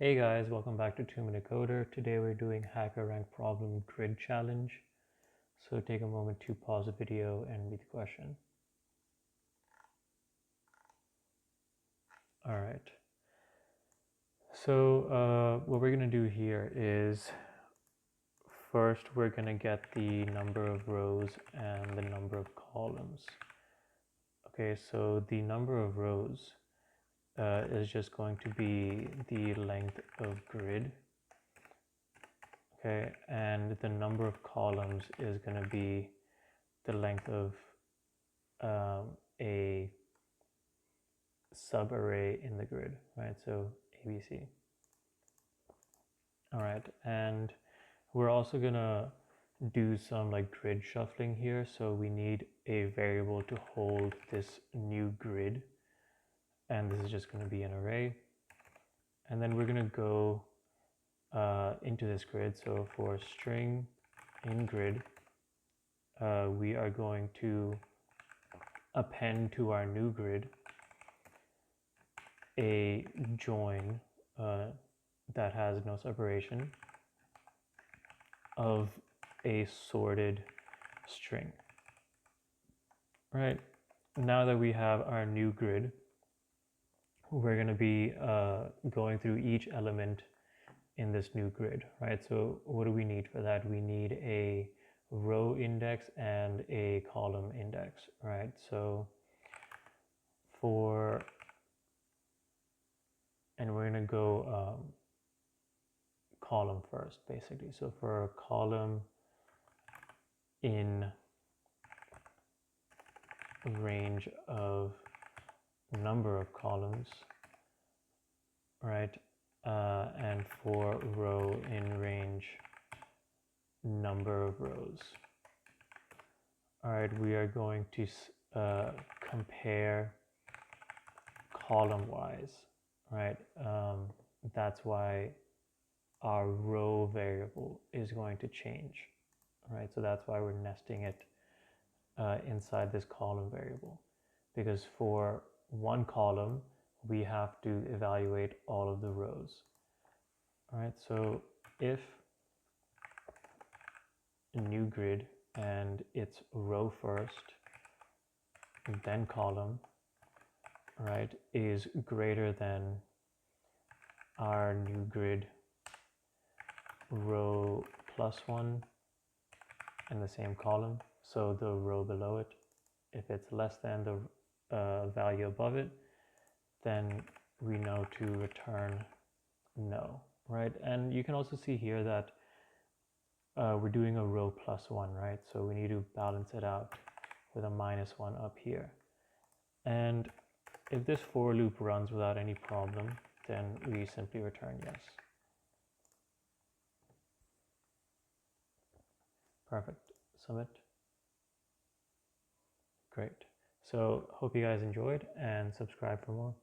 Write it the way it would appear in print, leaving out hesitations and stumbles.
Hey guys, welcome back to 2 Minute Coder. Today we're doing HackerRank problem grid challenge. So take a moment to pause the video and read the question. All right. So what we're going to do here is first we're going to get the number of rows and the number of columns. Okay, so the number of rows is just going to be the length of grid. Okay, and the number of columns is going to be the length of a subarray in the grid, right? So ABC. All right, and we're also gonna do some like grid shuffling here. So we need a variable to hold this new grid, and this is just gonna be an array. And then we're gonna go into this grid. So for string in grid, we are going to append to our new grid a join that has no separation of a sorted string. Right, now that we have our new grid, we're going to be going through each element in this new grid, right? So what do we need for that? We need a row index and a column index, right? So and we're going to go column first, basically. So for a column in range of number of columns, right? And for row in range number of rows. All right, we are going to compare column wise, right? That's why our row variable is going to change, right? So that's why we're nesting it inside this column variable, because for one column we have to evaluate all of the rows. All right, so if new grid and it's row first then column, right, is greater than our new grid row plus one in the same column, so the row below it, if it's less than the value above it, then we know to return no, right? And you can also see here that we're doing a row plus one, right? So we need to balance it out with a -1 up here. And if this for loop runs without any problem, then we simply return yes. Perfect. Submit. Great. So hope you guys enjoyed and subscribe for more.